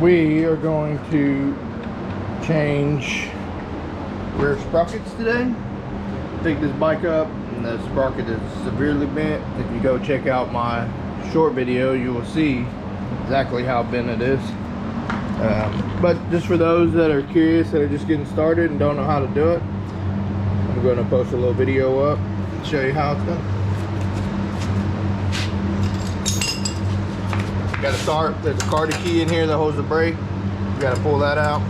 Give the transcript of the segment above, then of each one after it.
We are going to change rear sprockets today. Pick this bike up and the sprocket is severely bent. If you go check out my short video, you will see exactly how bent it is. But just for those that are curious, that are just getting started and don't know how to do it, I'm going to post a little video up and show you how it's done. Got to start, there's a carded key in here that holds the brake. You got to pull that out.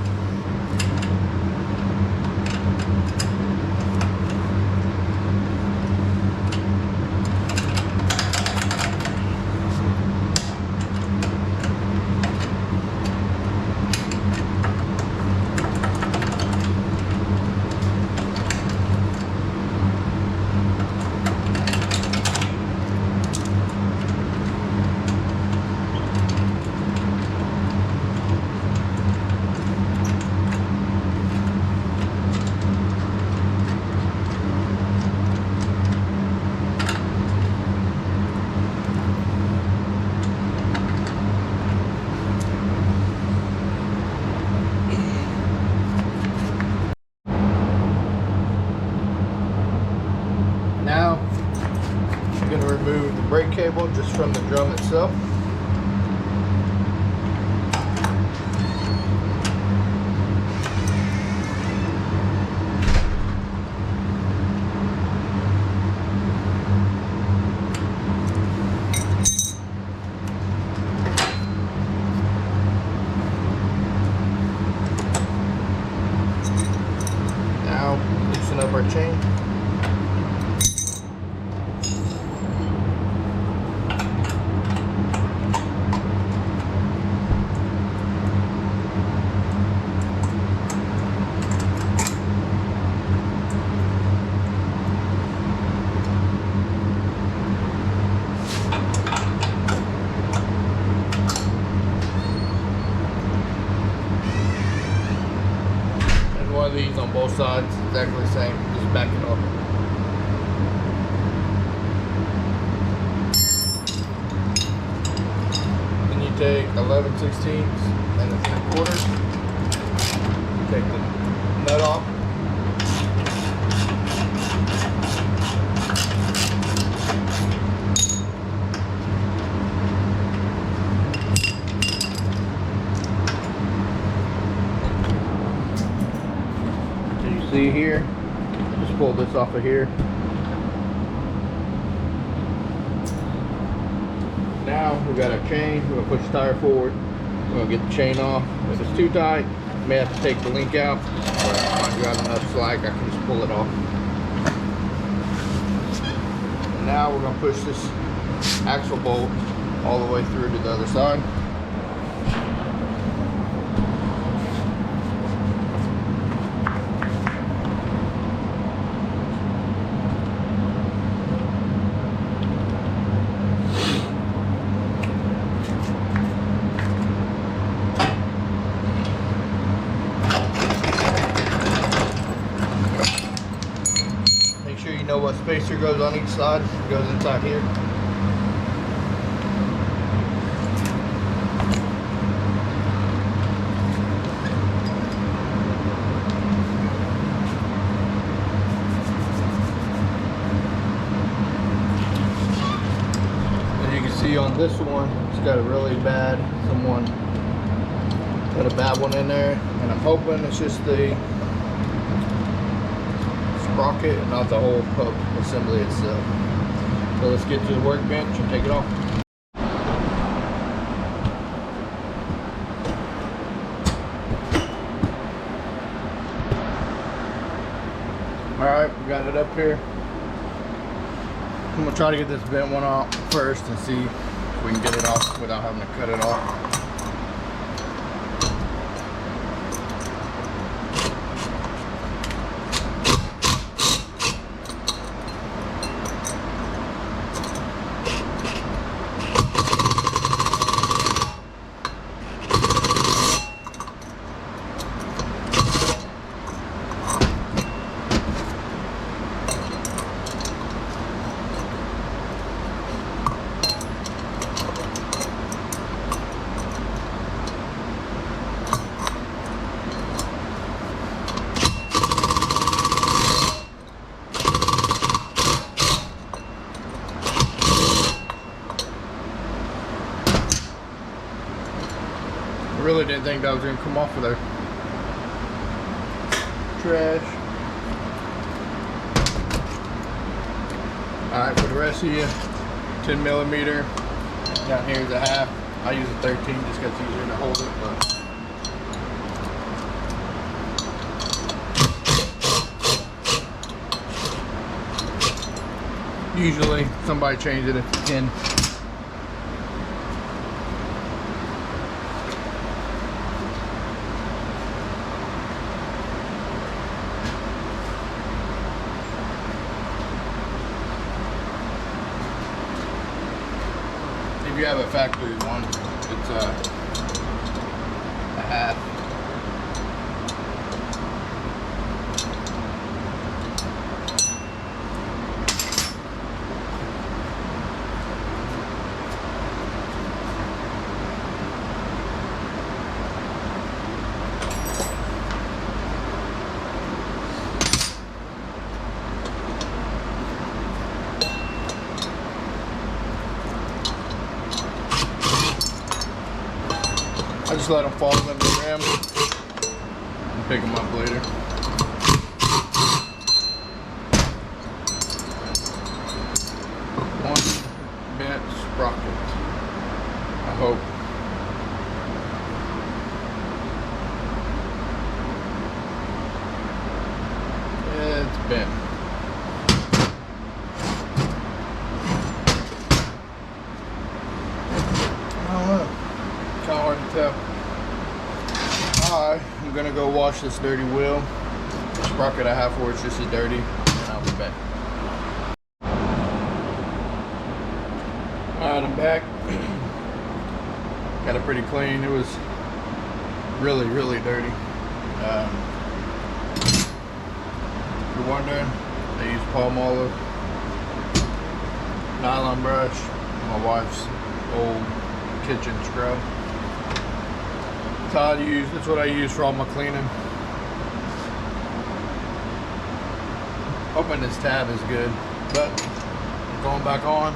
Now, I'm going to remove the brake cable just from the drum itself. Now, loosen up our chain. One of these on both sides, exactly the same, just back it up. Then you take 11/16 and a 3/4, take the nut off. See here, just pull this off of here. Now we got our chain. We're gonna push the tire forward. We're gonna get the chain off. If it's too tight, you may have to take the link out. Or if I got enough slack, I can just pull it off. And now we're gonna push this axle bolt all the way through to the other side. You know what spacer goes on each side. It goes inside here. As you can see on this one, it's got a really bad, someone got a bad one in there, and I'm hoping it's just the sprocket and not the whole hub assembly itself. So let's get to the workbench and take it off. Alright, we got it up here. I'm gonna try to get this bent one off first and see if we can get it off without having to cut it off. I really didn't think that was gonna come off of there. Trash. Alright, for the rest of you, 10 millimeter. Down here is a half. I use a 13 just because it's easier to hold it, but usually somebody changes it if you can. If you have a factory one, it's a half. I just let them fall in the rim and pick them up later. One bent sprocket, I hope. Yeah, it's bent. I don't know. Kind of hard to tell. I'm gonna go wash this dirty wheel. The sprocket I have for it's just as dirty, and I'll be back. Alright, I'm back. Got it pretty clean. It was really, really dirty. If you're wondering, I use palm olive, nylon brush, my wife's old kitchen scrub. That's what I use for all my cleaning. Hoping this tab is good, but going back on.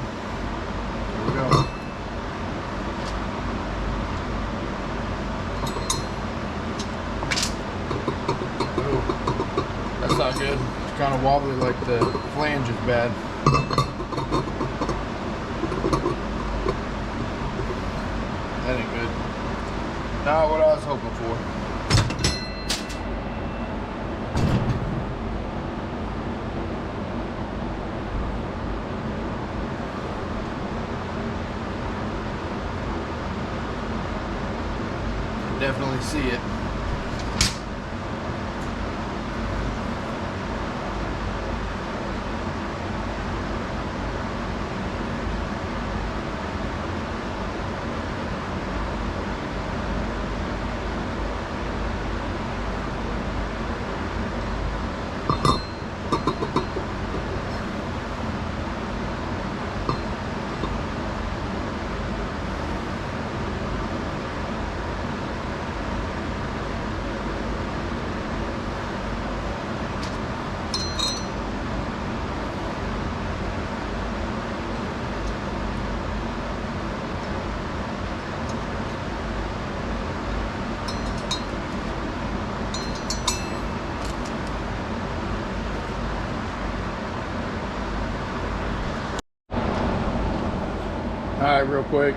Here we go. Oh, that's not good. It's kind of wobbly, like the flange is bad. That ain't good. Not what I was hoping for. Definitely see it. Alright, real quick,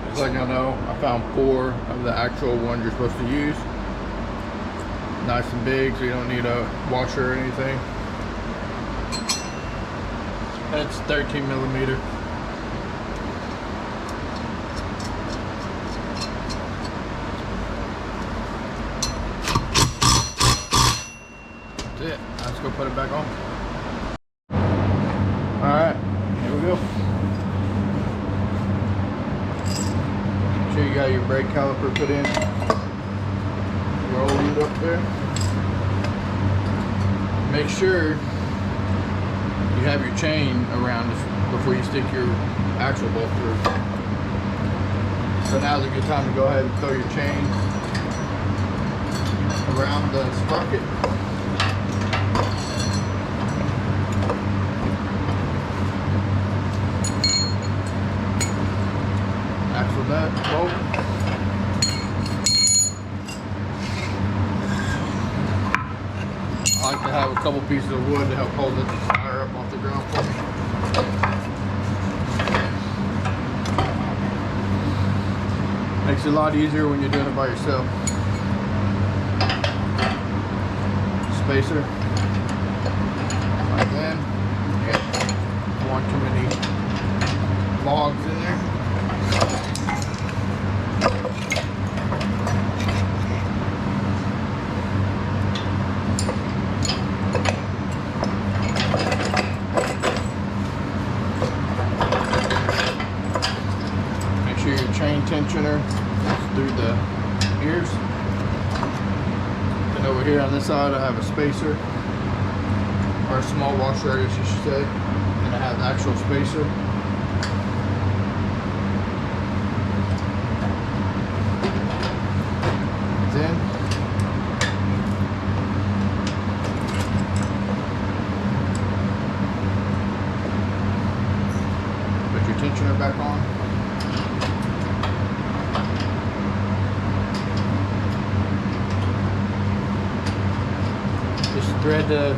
just letting y'all know, I found 4 of the actual ones you're supposed to use. Nice and big, so you don't need a washer or anything. That's 13 millimeter. That's it. Let's go put it back on. Alright, here we go. Make sure you got your brake caliper put in. Roll it up there. Make sure you have your chain around before you stick your axle bolt through. So now's a good time to go ahead and throw your chain around the sprocket. Axle that bolt. have a couple pieces of wood to help hold this tire up off the ground for me. Makes it a lot easier when you're doing it by yourself. Spacer. Like that. Yeah. One too many logs in there. Make sure your chain tensioner is through the ears. And over here on this side I have a spacer, or a small washer I guess you should say, and I have the actual spacer. Then put your tensioner back on. Just thread the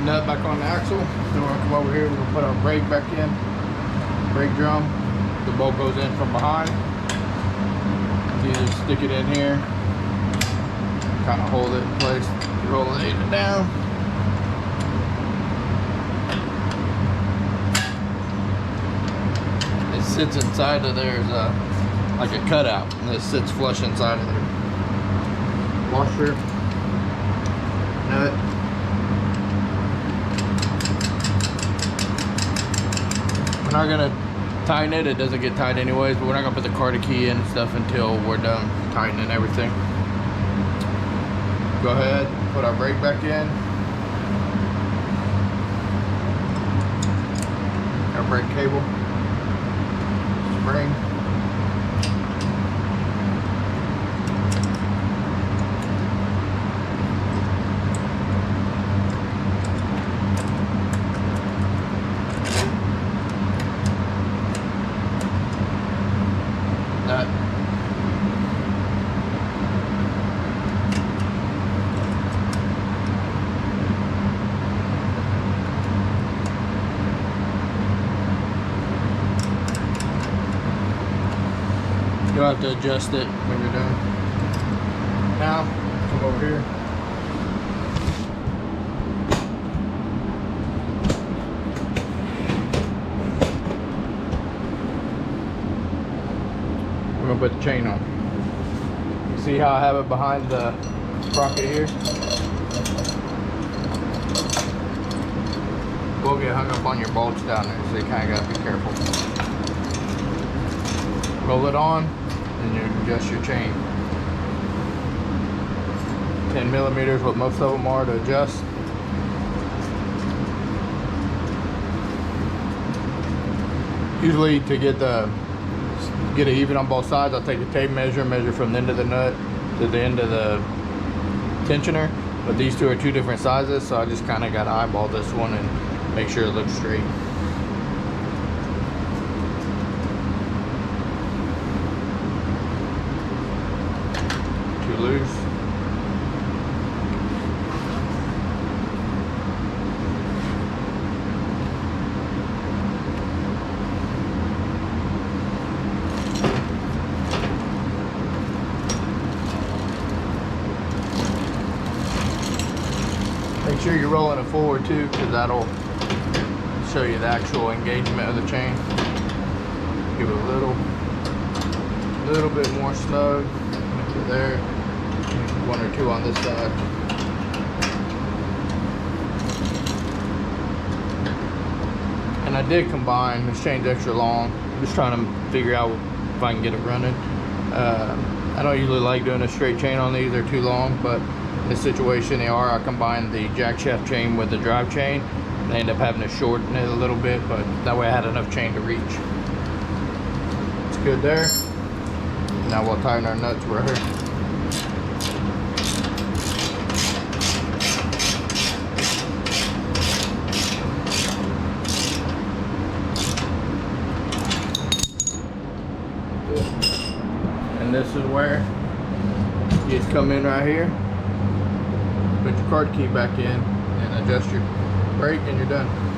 nut back on the axle. Then we're gonna come over here, we're gonna put our brake back in. Brake drum. The bolt goes in from behind. You just stick it in here. Kind of hold it in place. Roll it down. It sits inside of there is like a cutout, and it sits flush inside of there. Washer. Nut. We're not gonna tighten it. It doesn't get tight anyways, but we're not gonna put the car key in and stuff until we're done tightening everything. Go ahead, put our brake back in. Our brake cable. Spring. Nut. You'll have to adjust it when you're done. Now, come over here. We're gonna put the chain on. You see how I have it behind the sprocket here? Will get hung up on your bolts down there, so you kind of gotta be careful. Roll it on, and you adjust your chain. 10 millimeters, what most of them are to adjust. Usually to get it even on both sides, I'll take a tape measure from the end of the nut to the end of the tensioner. But these two are two different sizes, so I just kind of got to eyeball this one and make sure it looks straight. Too loose. Make sure you're rolling it forward too, because that'll show you the actual engagement of the chain. Give it a little bit more snug. Maybe there. One or two on this side. And I did combine. This chain's extra long. I'm just trying to figure out if I can get it running. I don't usually like doing a straight chain on these. They're too long, but in this situation they are. I combined the jack shaft chain with the drive chain. I ended up having to shorten it a little bit, but that way I had enough chain to reach. It's good there. Now we'll tighten our nuts right here. And this is where you just come in right here. Put your card key back in and adjust your brake and you're done.